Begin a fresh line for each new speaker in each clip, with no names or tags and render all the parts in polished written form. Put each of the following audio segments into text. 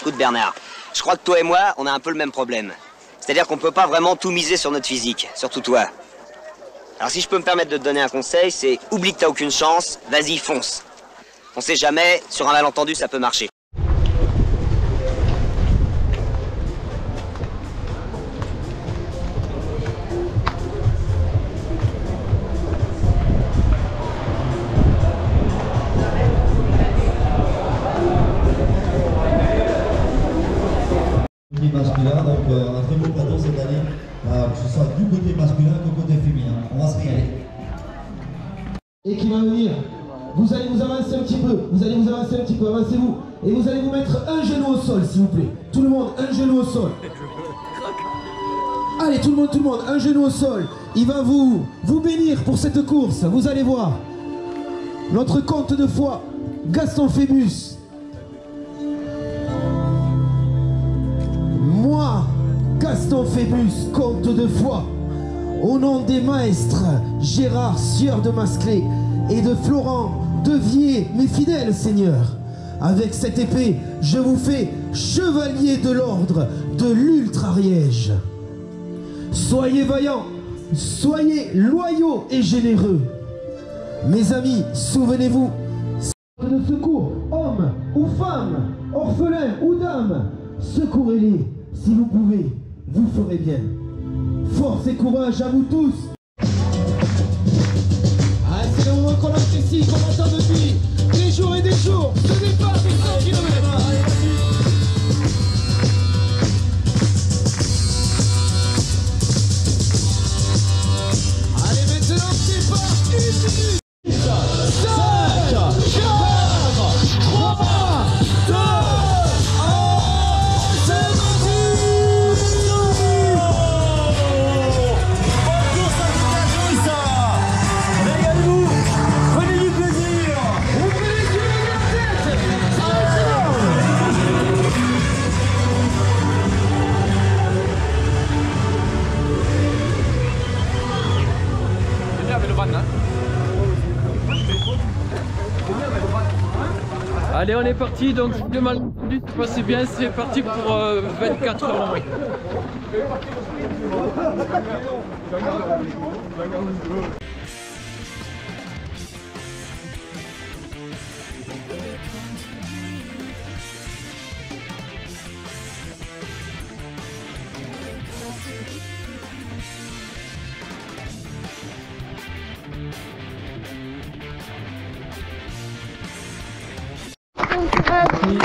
Écoute Bernard, je crois que toi et moi, on a un peu le même problème. C'est-à-dire qu'on peut pas vraiment tout miser sur notre physique, surtout toi. Alors si je peux me permettre de te donner un conseil, c'est oublie que t'as aucune chance, vas-y fonce. On sait jamais, sur un malentendu ça peut marcher.
Masculin, donc un très beau plateau cette année, que ce soit du côté masculin que du côté féminin. On va se régaler.
Et qui va venir, vous allez vous avancer un petit peu, avancez-vous, et vous allez vous mettre un genou au sol s'il vous plaît. Tout le monde, un genou au sol. Allez, tout le monde, un genou au sol. Il va vous bénir pour cette course, vous allez voir. Notre comte de foi, Gaston Phébus. Moi, Gaston Phébus, comte de foi, au nom des maîtres Gérard Sieur de Masclé et de Florent Devier, mes fidèles seigneurs, avec cette épée, je vous fais chevalier de l'ordre de l'Ultra-Ariège. Soyez vaillants, soyez loyaux et généreux. Mes amis, souvenez-vous, de secours, hommes ou femmes, orphelins ou dames, secourez-les. Si vous pouvez, vous ferez bien. Force et courage à vous tous. Ah, c'est le moment qu'on apprécie, qu'on attend depuis des jours et des jours. Ce départ de 100 km. Allez, maintenant, c'est parti. 5, 4, 3, 2,
allez, on est parti, donc le malentendu se passait bien, c'est parti pour 24 heures.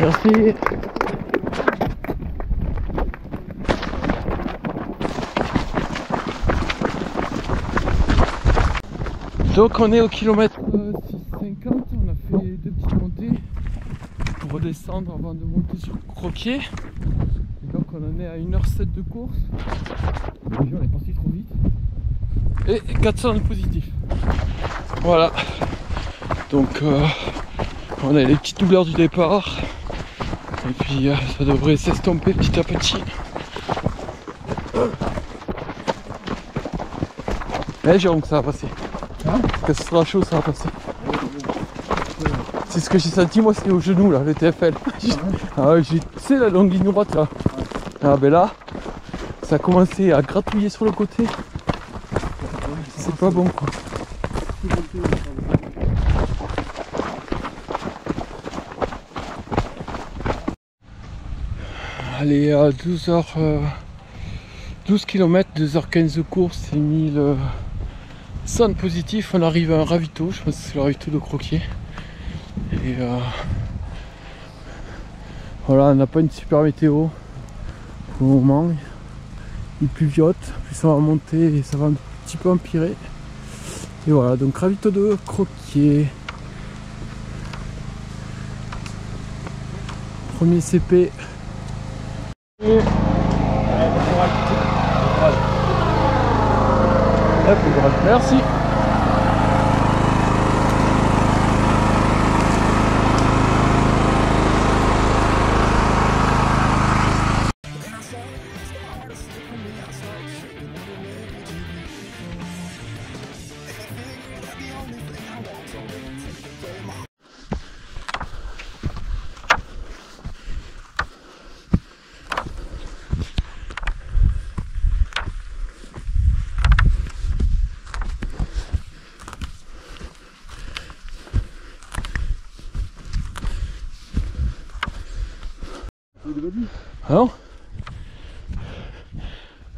Merci. Donc on est au kilomètre 650, on a fait 2 petites montées pour redescendre avant de monter sur Croquier. Et donc on en est à 1h07 de course. On est parti trop vite. Et 400 de positif. Voilà. Donc on a les petites douleurs du départ. Et puis ça devrait s'estomper petit à petit. Eh Jérôme, ça va passer. Hein? Quand ce sera chaud, ça va passer. C'est ce que j'ai senti moi, c'était au genou là, le TFL. Ah ouais, tu sais la longue ligne droite là. Ah ben là, ça a commencé à gratouiller sur le côté. C'est pas bon quoi. Allez, à 12 km, 2h15 de course et 1100 positifs. On arrive à un ravito, je pense que c'est le ravito de Croquier. Et voilà, on n'a pas une super météo pour le moment. Il pluviote, puis ça va monter et ça va un petit peu empirer. Et voilà, donc ravito de Croquier. Premier CP. Merci.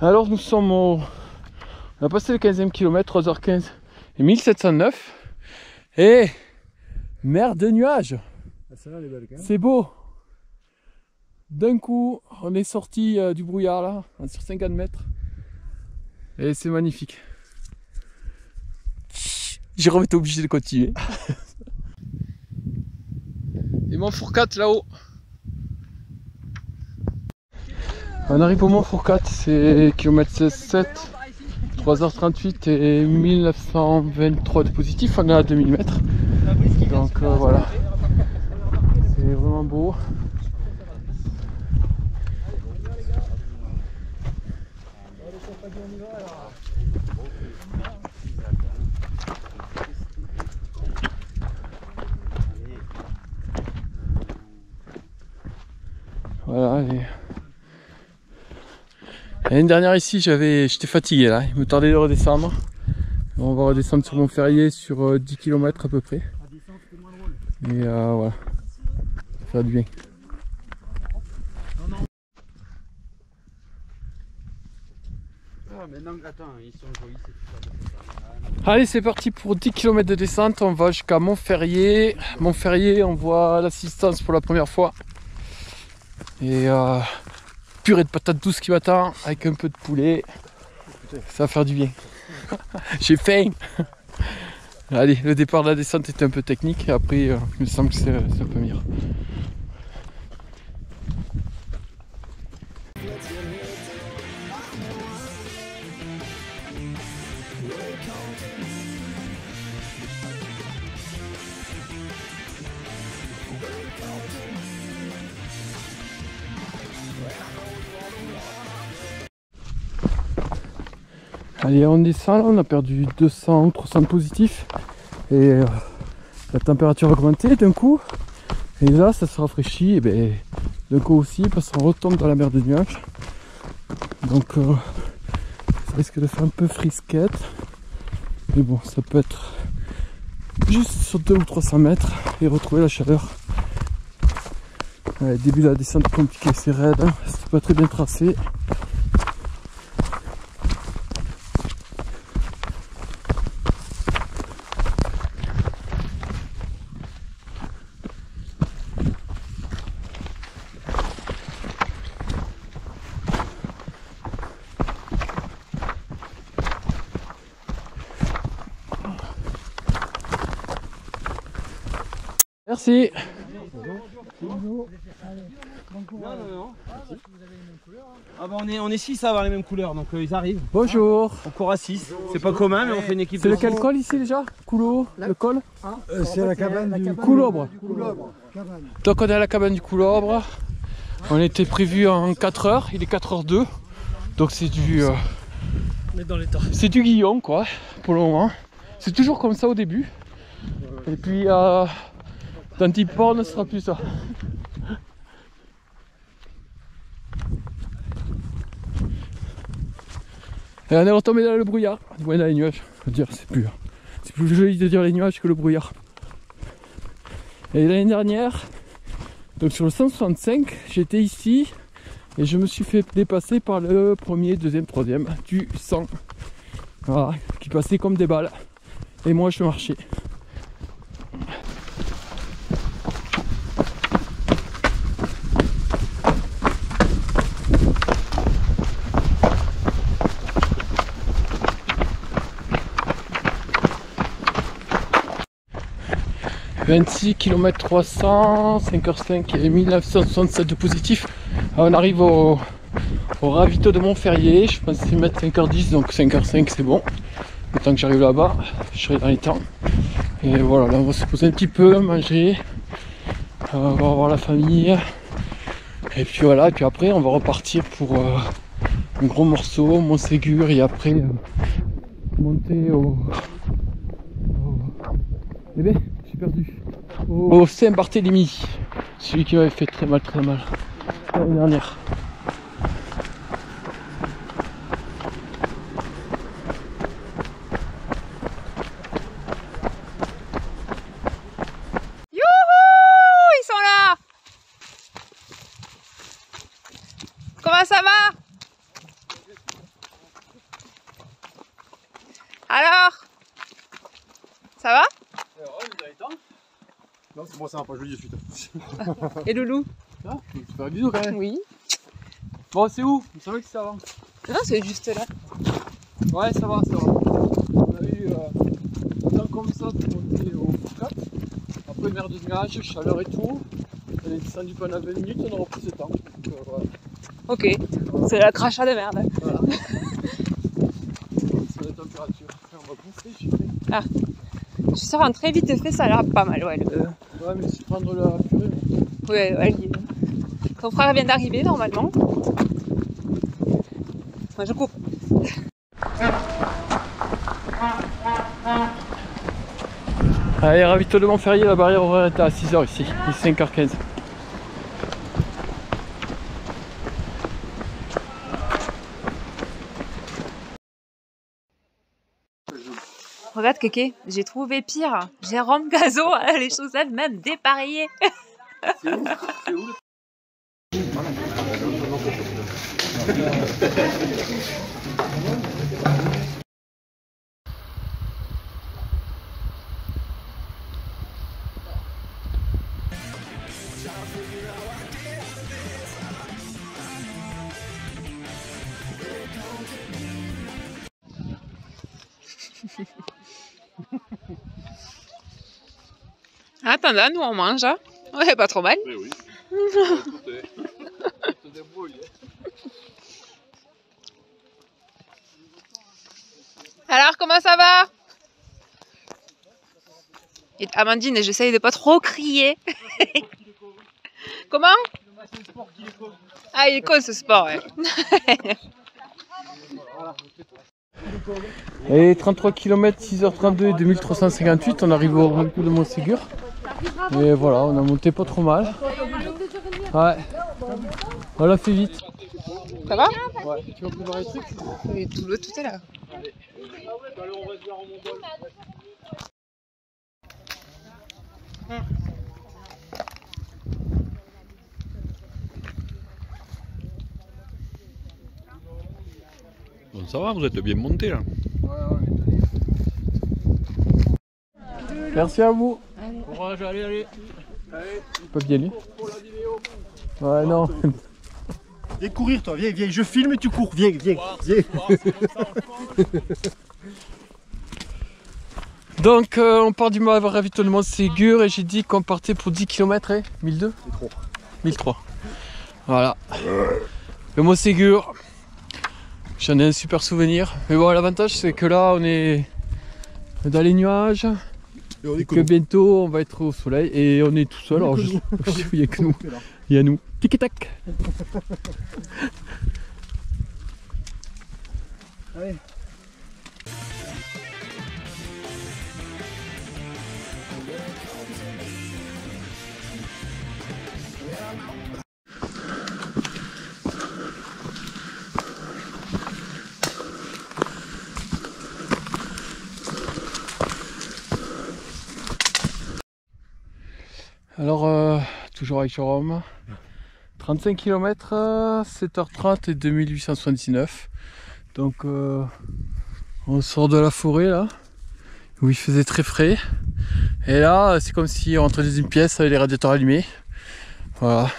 Alors nous sommes au... On a passé le 15e kilomètre, 3h15 et 1709. Et mer de nuages. C'est beau. D'un coup, on est sorti du brouillard là, sur 50 mètres. Et c'est magnifique. Jérôme était obligé de continuer. Et Mont Fourcade là-haut. On arrive au Mont Fourcade, c'est kilomètre 7, 3h38 et 1923 de positif, on est à 2000 mètres. Donc voilà, c'est vraiment beau. Voilà. L'année dernière ici, j'étais fatigué là, il me tardait de redescendre. On va redescendre sur Montferrier sur 10 km à peu près. Et voilà, ça va du bien. Allez, c'est parti pour 10 km de descente, on va jusqu'à Montferrier. Montferrier, on voit l'assistance pour la première fois. Et purée de patates douces qui m'attend avec un peu de poulet. Ça va faire du bien. J'ai faim. Allez, le départ de la descente était un peu technique. Et après, il me semble que c'est un peu mieux. Allez, on descend, là, on a perdu 200 ou 300 positifs et la température a augmenté d'un coup et là ça se rafraîchit et ben d'un coup aussi parce qu'on retombe dans la mer de nuages, donc ça risque de faire un peu frisquette, mais bon, ça peut être juste sur 200 ou 300 mètres et retrouver la chaleur. Ouais, début de la descente compliqué, c'est raide, hein, c'est pas très bien tracé. Merci.
Ah bah on est 6 à avoir les mêmes couleurs, donc ils arrivent.
Bonjour.
On court à 6. C'est pas commun, mais on fait une équipe.
C'est lequel col ici déjà? Coulo, le col?
C'est la cabane du
Coulobre. Donc on est à la cabane du Coulobre. On était prévu en 4 heures, il est 4h02. Donc c'est du... c'est du Guillon quoi, pour le moment. C'est toujours comme ça au début. Et puis dans 10 bornes, ce sera plus ça. Et on est retombé dans le brouillard. Ouais, dans les nuages. Je veux dire, c'est plus joli de dire les nuages que le brouillard. Et l'année dernière, donc sur le 165, j'étais ici et je me suis fait dépasser par le premier, deuxième, troisième du 100. Voilà, qui passait comme des balles. Et moi, je marchais. « 26 km 300, 5h05 et 1967 de positif. » On arrive au ravito de Montferrier. Je pense c'est mettre 5h10, donc 5h05 c'est bon. Le temps que j'arrive là-bas, je serai dans les temps. Et voilà, là on va se poser un petit peu, manger. On va voir la famille. Et puis voilà, et puis après on va repartir pour un gros morceau, Montségur, et après monter au... Bébé, j'ai perdu. Au Saint-Barthélemy, celui qui m'avait fait très mal l'année dernière.
Youhou, ils sont là.
Bon, ça va pas, je le dis de suite.
Et Loulou?
Ah, tu peux faire un bisou quand même.
Oui.
Bon, c'est où? Vous savez que ça va?
Non, c'est juste là.
Ouais, ça va, ça va. On a eu un temps comme ça pour monter au Fourcat. Après, mer de nuages, chaleur et tout. On est descendu pendant 20 minutes, on a repris ce temps. Donc, voilà.
Ok, c'est la crachat de merde.
Voilà. C'est la température. Après, on va bouffer, je sais.
Ah, je suis rentrée vite fait, ça a l'air pas mal, ouais.
Ouais, mais c'est prendre la purée.
Ouais, ouais, ton frère vient d'arriver normalement. Moi je coupe.
Allez, ravitaillement férié, la barrière horaire est à 6h ici, il est 5h15.
Regarde Kéké, j'ai trouvé pire. Jérôme Gazo a les chaussettes même dépareillées.
C'est où? C'est où?
Attends, là, nous on mange. Hein. Ouais, pas trop mal.
Mais oui. Tout débrouille.
Alors, comment ça va? Et Amandine, j'essaye de pas trop crier. Comment? Ah, il est con ce sport, ouais.
Et 33 km, 6h32 et 2358, on arrive au ravito de Montségur. Et voilà, on a monté pas trop mal. Ouais, on l'a fait vite.
Ça va?
Ouais, tu vas préparer le truc?
Oui, tout est là.
Allez.
Bon, ça va, vous êtes bien monté là.
Merci à vous.
Courage, allez.
Tu peux bien lui. Ouais, non.
Viens courir toi, viens, je filme et tu cours, viens.
Donc on part du ravitaillement de Ségur et j'ai dit qu'on partait pour 10 km et 1002 1003. Voilà. Le mot Ségur. J'en ai un super souvenir. Mais bon, l'avantage c'est que là on est dans les nuages. Et que bientôt on va être au soleil et on est tout seul. Alors il n'y a que nous. Il y a nous. Tic et tac.
Allez.
Alors, toujours avec Jérôme, 35 km, 7h30 et 2879. Donc, on sort de la forêt là, où il faisait très frais. Et là, c'est comme si on rentrait dans une pièce avec les radiateurs allumés. Voilà.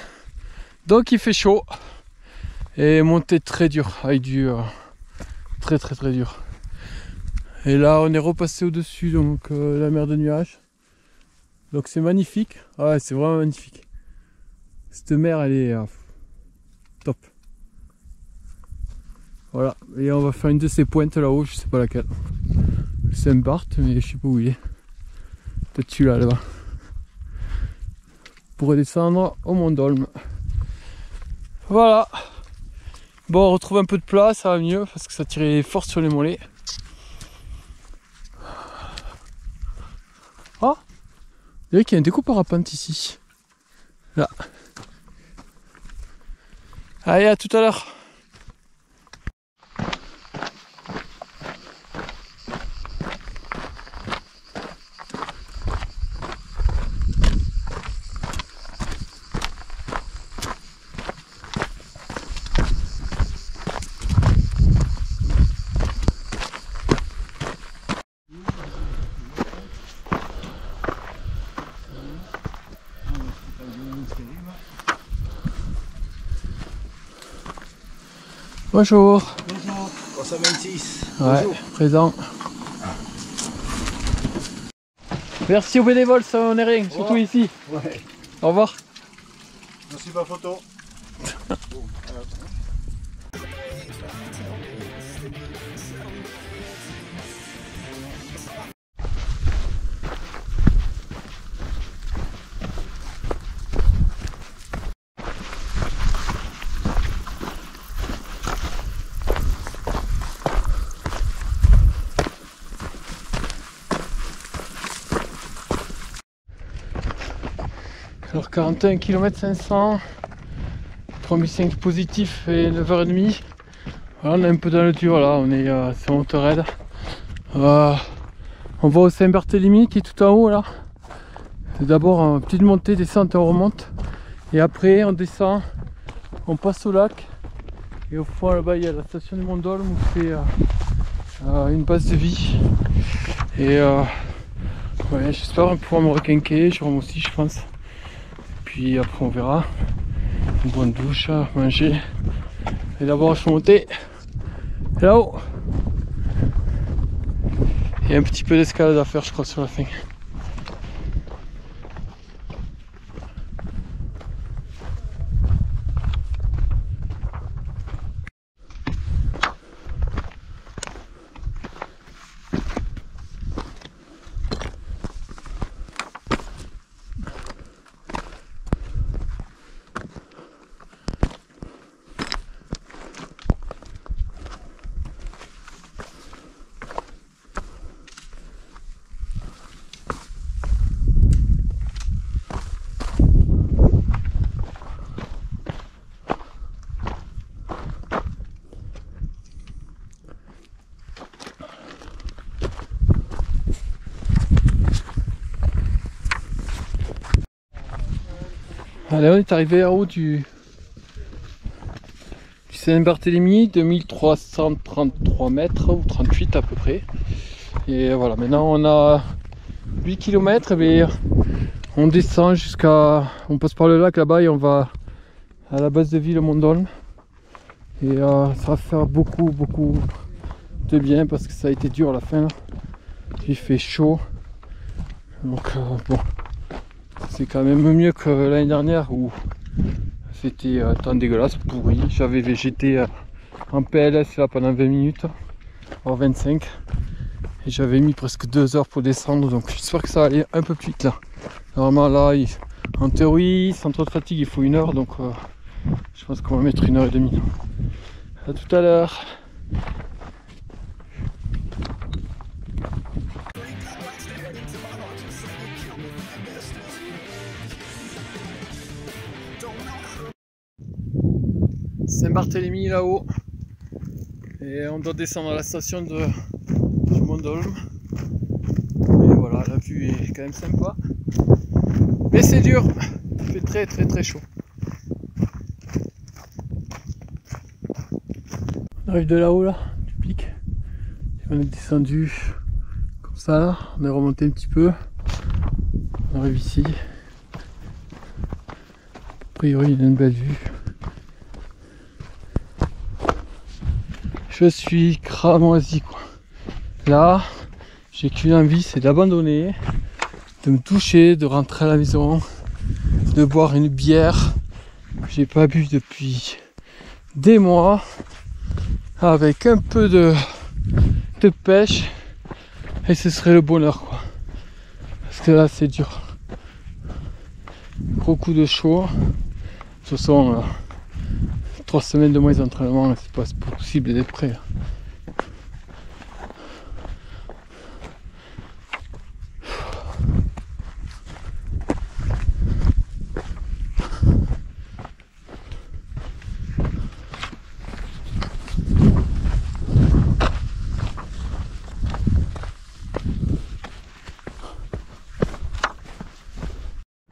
Donc, il fait chaud. Et montée très dur, avec du très dur. Et là, on est repassé au-dessus, donc la mer de nuages. Donc c'est magnifique, ouais, c'est vraiment magnifique. Cette mer elle est top. Voilà, et on va faire une de ces pointes là-haut, je sais pas laquelle. C'est un Barthes, mais je sais pas où il est. Peut-être celui-là, là-bas. Pour redescendre au Mont d'Olme. Voilà. Bon, on retrouve un peu de place, ça va mieux parce que ça tirait fort sur les mollets. Oh! Vous voyez qu'il y a un découp parapente ici. Là. Allez, à tout à l'heure. Bonjour.
Bonjour. 326.
Ouais,
Bonjour.
présent. Merci aux bénévoles, ça on est rien, surtout ici.
Ouais.
Au revoir.
Merci pour la photo.
Alors 41 km 500, 3005 positif et 9h30. Voilà, on est un peu dans le dur là, on est sur Monterey. On va au Saint-Barthélemy qui est tout en haut là. C'est d'abord une petite montée, descente et on remonte. Et après on descend, on passe au lac. Et au fond là-bas il y a la station du Mont-Dolme où c'est une base de vie. Et ouais, j'espère pouvoir me requinquer, Jérôme aussi je pense. Puis après on verra, une bonne douche, manger, et d'abord je vais monter là-haut. Il y a un petit peu d'escalade à faire je crois sur la fin. Allez, on est arrivé en haut du Saint-Barthélemy, 2333 mètres ou 38 à peu près. Et voilà, maintenant on a 8 km et on descend jusqu'à... On passe par le lac là-bas et on va à la base de ville Mont-Dolme. Et ça va faire beaucoup de bien parce que ça a été dur à la fin là. Il fait chaud. Donc bon. C'est quand même mieux que l'année dernière où c'était temps dégueulasse, pourri. J'avais végété en PLS là pendant 20 minutes, voire 25. Et j'avais mis presque 2 heures pour descendre, donc j'espère que ça va aller un peu plus vite là. Normalement là, en théorie, sans trop de fatigue, il faut 1 heure, donc je pense qu'on va mettre 1h30. A tout à l'heure. Saint-Barthélemy là-haut et on doit descendre à la station du Mont-Dolme et voilà, la vue est quand même sympa mais c'est dur, il fait très chaud. On arrive de là-haut là, du pic et on est descendu comme ça là. On est remonté un petit peu, on arrive ici, a priori il y a une belle vue. Je suis cramoisi quoi. Là, j'ai qu'une envie, c'est d'abandonner, de me toucher, de rentrer à la maison, de boire une bière que j'ai pas bu depuis des mois, avec un peu de pêche, et ce serait le bonheur quoi. Parce que là c'est dur. Gros coup de chaud. De toute façon, 3 semaines de moins d'entraînement, c'est pas possible d'être prêt.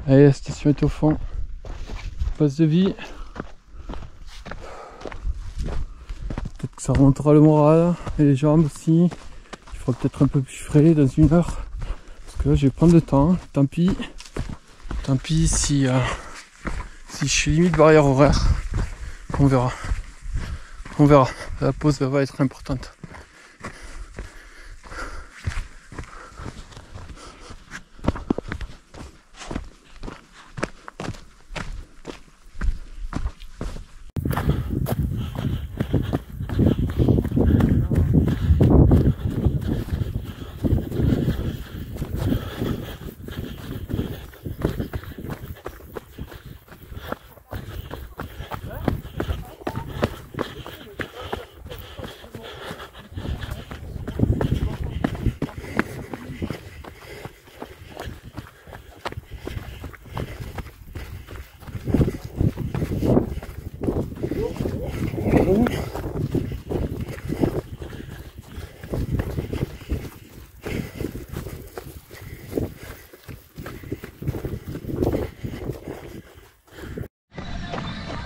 Allez, la station est au fond. Passe de vie. Peut-être que ça remontera le moral et les jambes aussi. Il faudra peut-être un peu plus frais dans 1 heure. Parce que là je vais prendre le temps. Tant pis. Tant pis si je suis limite barrière horaire. On verra. On verra, la pause va être importante.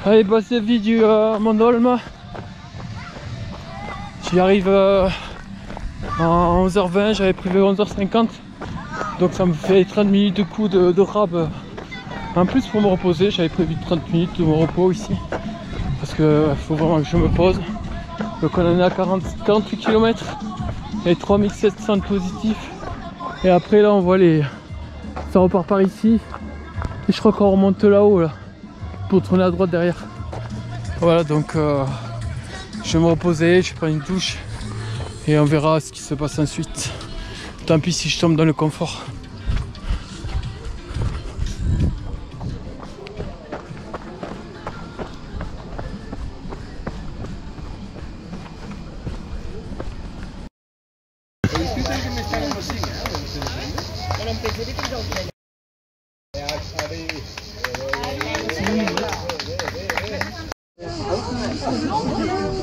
Allez, bah c'est vie du Mont-Dolme. J'y arrive en 11h20, j'avais prévu 11h50. Donc ça me fait 30 minutes de coup de rab. En plus pour me reposer, j'avais prévu 30 minutes de mon repos ici. Parce que faut vraiment que je me pose. Donc on en est à 48 km et 3700 positifs. Et après là on voit les... ça repart par ici. Et je crois qu'on remonte là-haut là. Pour tourner à droite derrière. Voilà, donc je vais me reposer, je vais prendre une douche et on verra ce qui se passe ensuite. Tant pis si je tombe dans le confort.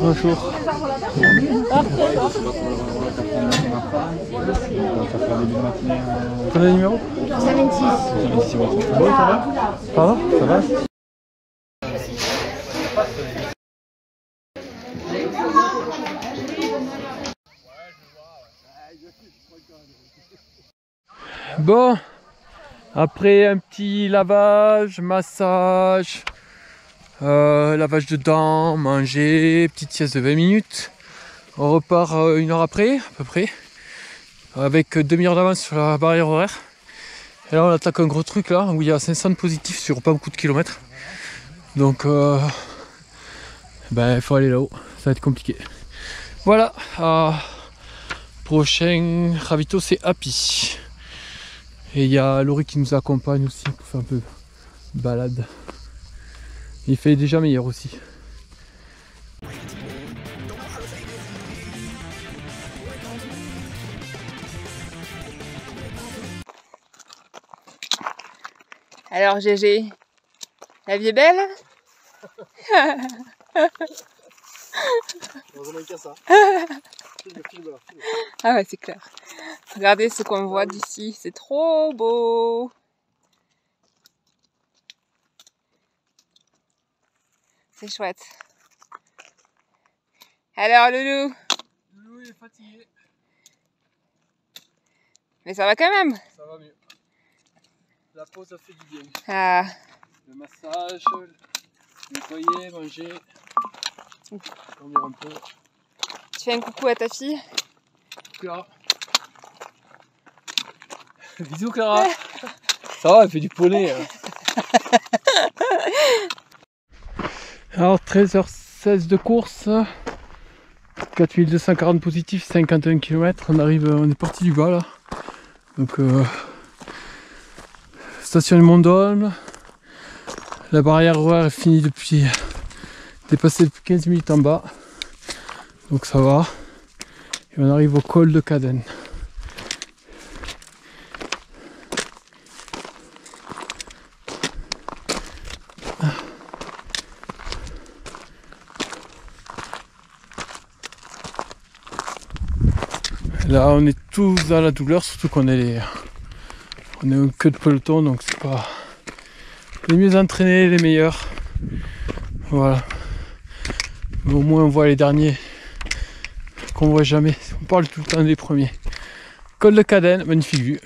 Bonjour. T'as le numéro 126. Bon, ça va? Pardon? Ça va? Bon, après un petit lavage, massage, lavage de dents, manger, petite sieste de 20 minutes. On repart une heure après, à peu près, avec demi-heure d'avance sur la barrière horaire. Et là on attaque un gros truc là, où il y a 500 positifs sur pas beaucoup de kilomètres. Donc ben il faut aller là-haut, ça va être compliqué. Voilà, prochain ravito c'est Happy. Et il y a Laurie qui nous accompagne aussi pour faire un peu de balade. Il fait déjà meilleur aussi.
Alors GG, la vie est belle? Ah ouais, c'est clair. Regardez ce qu'on voit d'ici, c'est trop beau. C'est chouette. Alors Loulou?
Loulou il est fatigué.
Mais ça va quand même?
Ça va mieux. La pause a fait du bien.
Ah.
Le massage, nettoyer, manger, dormir un peu.
Tu fais un coucou à ta fille?
Clara. Bisous Clara. Ça va, elle fait du poney. Alors 13h16 de course, 4240 positifs, 51 km, on est parti du bas là. Donc station du Mont-Dolme, la barrière horaire est finie depuis, dépassée depuis 15 minutes en bas, donc ça va. Et on arrive au col de Cadène. Là on est tous dans la douleur, surtout qu'on est en queue de peloton, donc c'est pas les mieux entraînés, les meilleurs. Voilà. Mais au moins on voit les derniers qu'on voit jamais. On parle tout le temps des premiers. Col de Cadène, magnifique vue.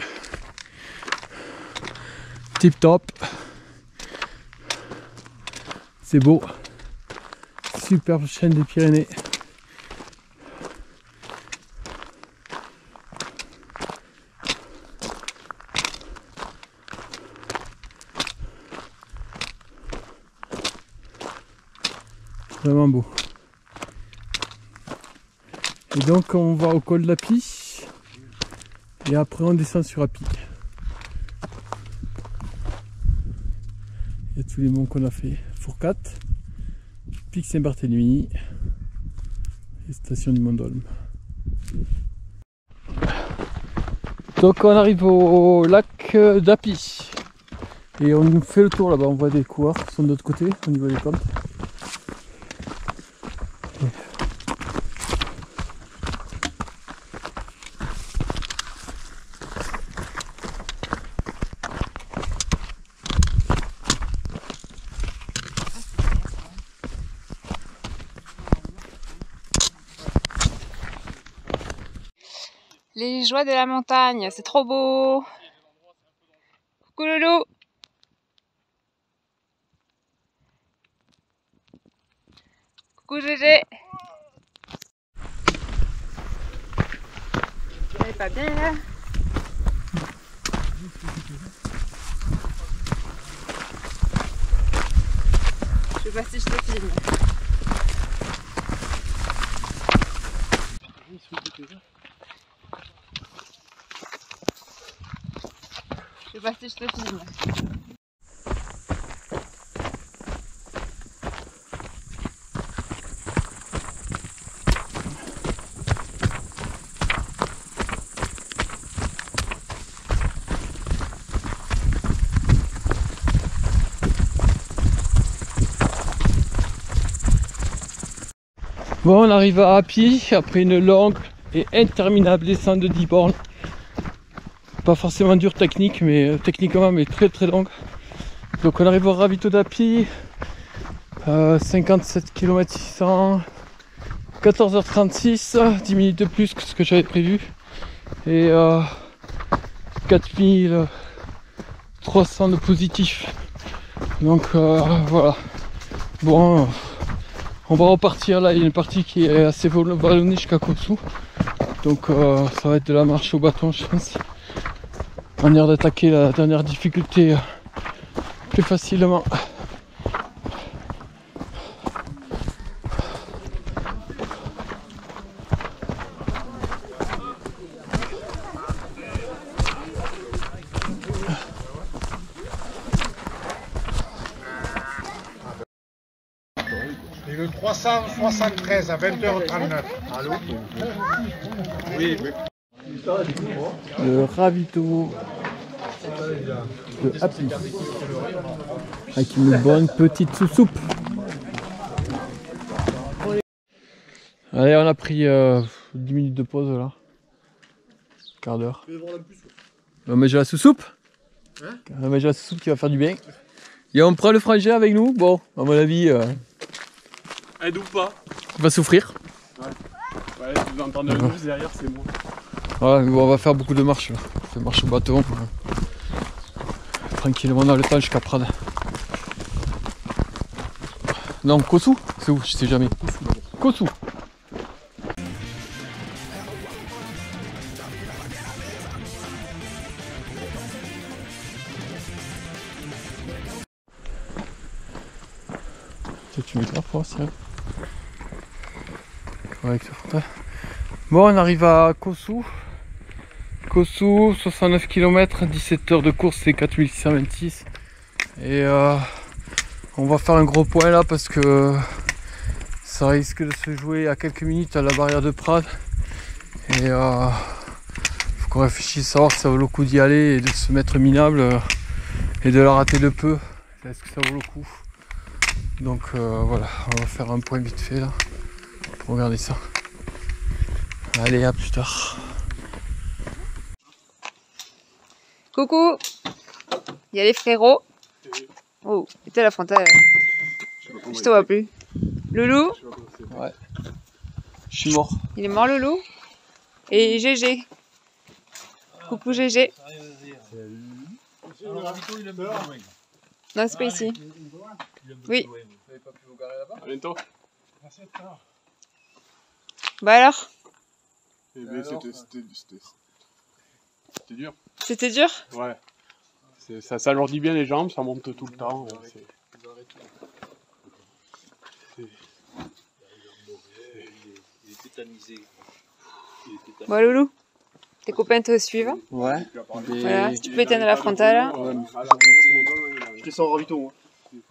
Tip top. C'est beau. superbe chaîne des Pyrénées. Vraiment beau. Et donc on va au col de la Pie et après on descend sur Appy. Il y a tous les monts qu'on a fait. Fourcade, Pic Saint-Barthélemy et station du Mont d'Olme. Donc on arrive au lac d'Appy et on fait le tour là-bas, on voit des coureurs qui sont de l'autre côté au niveau des pentes.
Les joies de la montagne, c'est trop beau. Coucou Loulou. Coucou Gégé. Elle est pas bien là. Je sais pas si je te filme. Je sais pas si je te filme.
Bon, on arrive à Appy après une longue et interminable descente de 10 bornes. Pas forcément dure techniquement, mais très très longue. Donc on arrive au ravito d'Appy, 57 km 600, 14h36, 10 minutes de plus que ce que j'avais prévu. Et 4300 de positif. Donc voilà. Bon, on va repartir là, il y a une partie qui est assez vallonnée jusqu'à Kossou. Donc ça va être de la marche au bâton, je pense. Manière d'attaquer la dernière difficulté plus facilement.
Et le 373 à 20h39. Allô? Oui, oui.
Le ravito de Appy avec une bonne petite soupe. Allez, on a pris 10 minutes de pause là. Quart d'heure. On met déjà la sous-soupe. On met déjà la sous-soupe qui va faire du bien. Et on prend le frangin avec nous. Bon, à mon avis,
Aide ou pas?
on va souffrir.
Ouais, si vous entendez le bus derrière, c'est moi.
Ouais, bon, on va faire beaucoup de marches là. On fait marche au bâton. Tranquillement, on a le temps jusqu'à Prades. Non, Kossou? C'est où? Je sais jamais. Kossou. Tu mets là pour voir si ouais, bon, on arrive à Kossou. Kossou, 69 km, 17 heures de course, c'est 4626. Et on va faire un gros point là parce que ça risque de se jouer à quelques minutes à la barrière de Prades. Et faut qu'on réfléchisse à savoir si ça vaut le coup d'y aller et de se mettre minable et de la rater de peu. Est-ce que ça vaut le coup? Donc voilà, on va faire un point vite fait là pour regarder ça. Allez, à plus tard.
Coucou. Il y a les frérots. Oh, putain la frontale. Je te vois plus. Loulou.
Ouais. Je suis mort.
Il est mort Loulou. Et Gégé. Coucou Gégé. Non, c'est pas ici. Oui.
À bientôt.
Bah alors?
Eh ben, c'était dur.
C'était dur?
Ouais. Ça alourdit bien les jambes, ça monte tout le temps.
Il est tétanisé.
Bon Loulou, tes copains te suivent?
Ouais.
Voilà, si tu peux éteindre la frontale.
Je descends au ravito.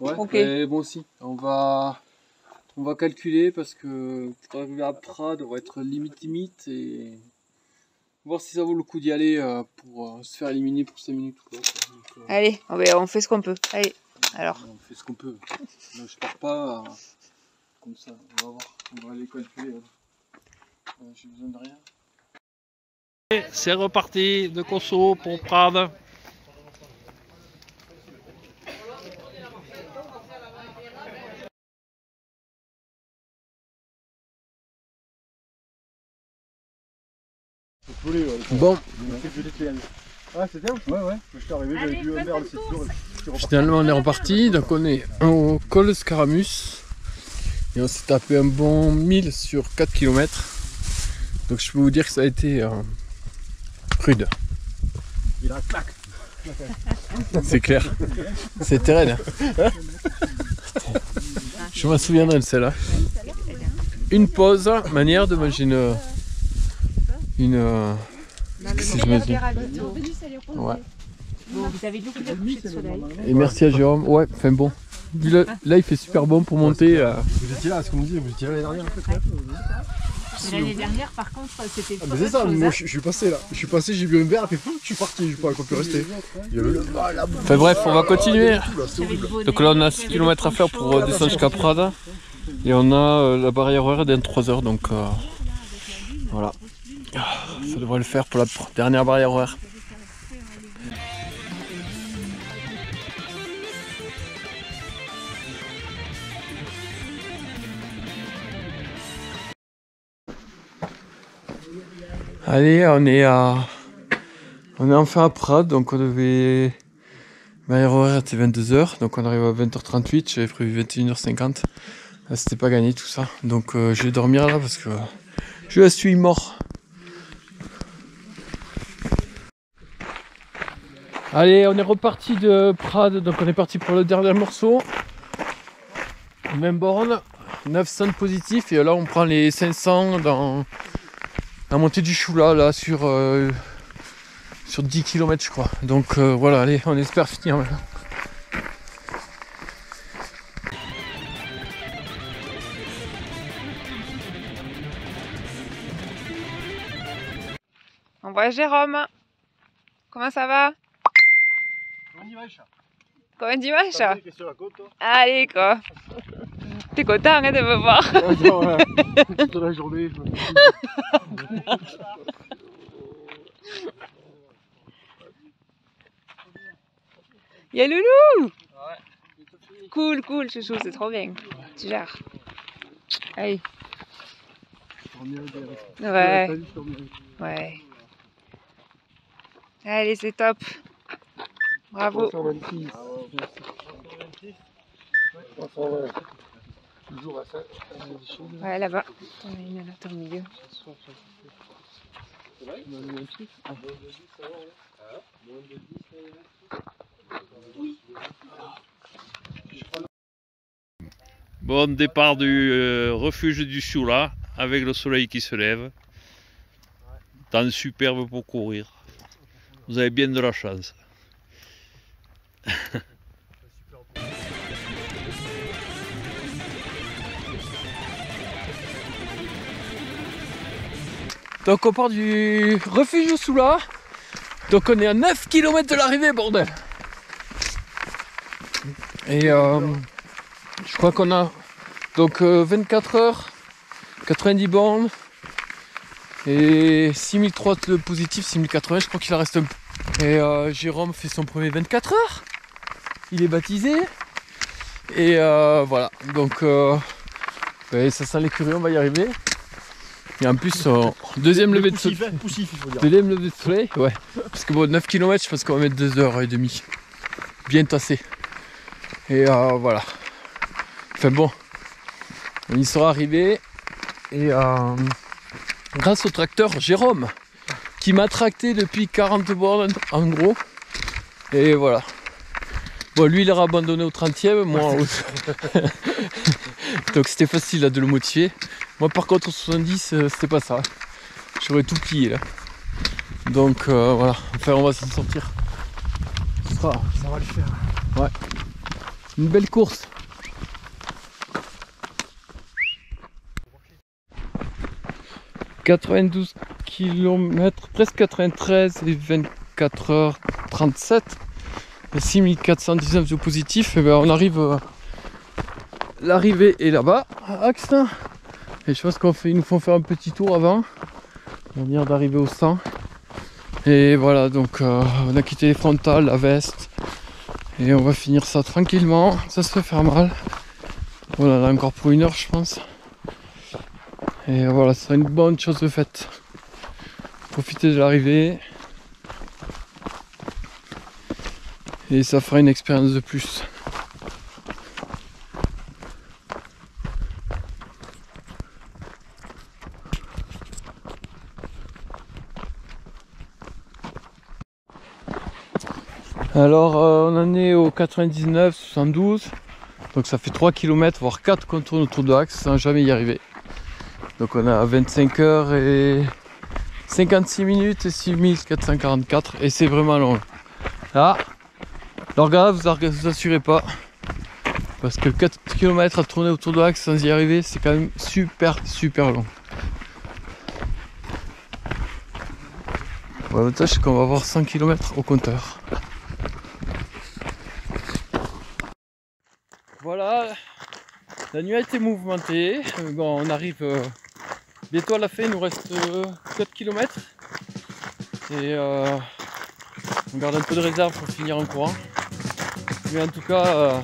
Ouais,
Ok.
mais bon aussi. On va calculer parce que pour arriver à Prades, on va être limite et voir si ça vaut le coup d'y aller pour se faire éliminer pour 5 minutes ou quoi. Donc,
Allez, on fait ce qu'on peut. Allez, alors.
on fait ce qu'on peut. Là, je pars pas comme ça. On va voir. On va aller calculer. J'ai besoin de rien.
C'est reparti de Kosovo pour Prades.
Bon,
Ah, c'était bien? Ouais, ouais. Je suis arrivé, j'avais vu un verre de cette
finalement on est reparti. Donc on est au col Scaramus et on s'est tapé un bon 1000 sur 4 km. Donc je peux vous dire que ça a été rude.
Il a clac.
C'est clair. C'était raide. Je me souviendrai de celle-là. Une pause, manière de manger qu'est-ce que je me dis? Ouais.
Bon, vous avez beaucoup de coucher de soleil.
Et merci à Jérôme. Ouais, enfin bon. Là il fait super bon pour monter.
Vous étiez là, ce qu'on me dit, vous étiez là l'année dernière.
L'année dernière, par contre, c'était pas
C'est ça, moi je suis passé là. Je suis passé, j'ai bu un verre, et puis je suis parti, je sais pas quoi plus rester.
Enfin bref, on va continuer. Donc là on a 6 km à faire pour descendre jusqu'à Prades. Et on a la barrière horaire d'un 3 heures, donc voilà. Ça devrait le faire pour la dernière barrière horaire. Allez, on est enfin à Prades, donc on devait... Barrière horaire était 22h, donc on arrive à 20h38, j'avais prévu 21h50. Là c'était pas gagné tout ça, donc je vais dormir là parce que je suis mort. Allez, on est reparti de Prades, donc on est parti pour le dernier morceau. Même borne, 900 positifs et là on prend les 500 dans la montée du Choula là sur 10 km je crois. Donc voilà, allez, on espère finir maintenant.
On voit Jérôme. Comment ça va? Comme un dimanche? Allez quoi. T'es content hein, de me voir?
Toute la journée, je me
Y'a Loulou! Cool, cool, chouchou, c'est trop bien. Tu gères. Allez. Ouais. Ouais. Allez, c'est top. Bravo. Ouais, là-bas. On a une note au milieu.
Bon départ du refuge du Choula avec le soleil qui se lève. Temps superbe pour courir. Vous avez bien de la chance.
Donc on part du refuge au Choula. Donc on est à 9 km de l'arrivée, bordel. Et je crois qu'on a donc 24 heures, 90 bornes et 6003 de positif, 6080, je crois qu'il en reste un peu. Et Jérôme fait son premier 24 heures. Il est baptisé. Et voilà, donc ça sent les curieux, on va y arriver. Et en plus, deuxième lever de soleil. Deuxième lever de soleil, ouais. Parce que bon, 9 km, je pense qu'on va mettre 2h30. Bien tassé. Et voilà. Enfin bon, On y sera arrivé et grâce au tracteur Jérôme qui m'a tracté depuis 40 bornes en gros. Et voilà. Bon, lui il a abandonné au 30e, moi donc c'était facile là, de le motiver. Moi par contre au 70 c'était pas ça. J'aurais tout plié là. Donc voilà, enfin on va s'en sortir. Ça va le faire. Ouais. Une belle course. « 92 km, presque 93 et 24h37 et 6419 de positif. Et ben on arrive, l'arrivée est là-bas à Axe. Et je pense qu'il nous faut faire un petit tour avant, de manière d'arriver au 100. Et voilà, donc on a quitté les frontales, la veste. Et on va finir ça tranquillement, ça se fait faire mal. Voilà, là encore pour 1 heure je pense. Et voilà, ce sera une bonne chose de faite. Profiter de l'arrivée. Et ça fera une expérience de plus. Alors on en est au 99, 72. Donc ça fait 3 km, voire 4 contours autour de Axe sans jamais y arriver. Donc on a 25 heures et 56 minutes et 6444 et c'est vraiment long. Là, alors gars, vous assurez pas. Parce que 4 km à tourner autour de l'Axe sans y arriver, c'est quand même super long. Bon, l'avantage c'est qu'on va avoir 100 km au compteur. Voilà, la nuit a été mouvementée. Bon, on arrive bientôt à la fin, il nous reste 4 km. Et on garde un peu de réserve pour finir en courant. Mais en tout cas,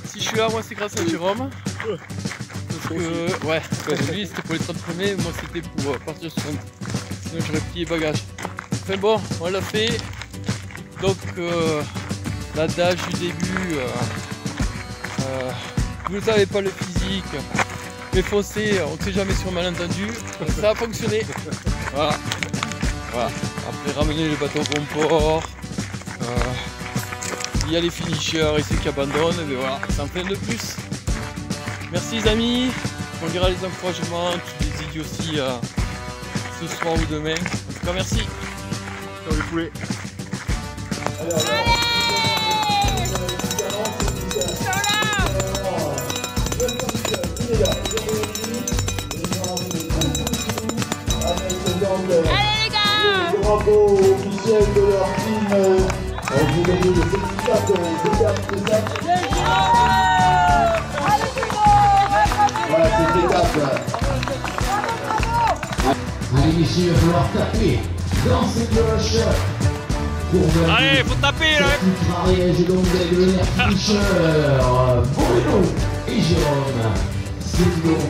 si je suis là, moi c'est grâce à Jérôme. Parce que, ouais, lui c'était pour les 30 premiers, moi c'était pour partir sur 30. Sinon j'aurais plié bagages. Enfin bon, on l'a fait. Donc l'adage du début, vous n'avez pas le physique, mais foncez, on ne sait jamais sur un malentendu. Ça a fonctionné. Voilà. Après ramener le bateau au bon port. Il y a les finishers ici qui abandonnent, mais voilà, c'est un plein de plus. Merci les amis, on lira les encouragements, tous les idioties ce soir ou demain. En tout cas merci.
Ciao les poulets.
Allez les gars! Le drapeau officiel de leur team, vous gagnez le certificat de voilà cette étape. Allez messieurs, il va falloir taper dans ces cloches.
Allez, faut taper là!
Mariage donc avec le nerf finisher, Bruno et Jérôme. C'est bon.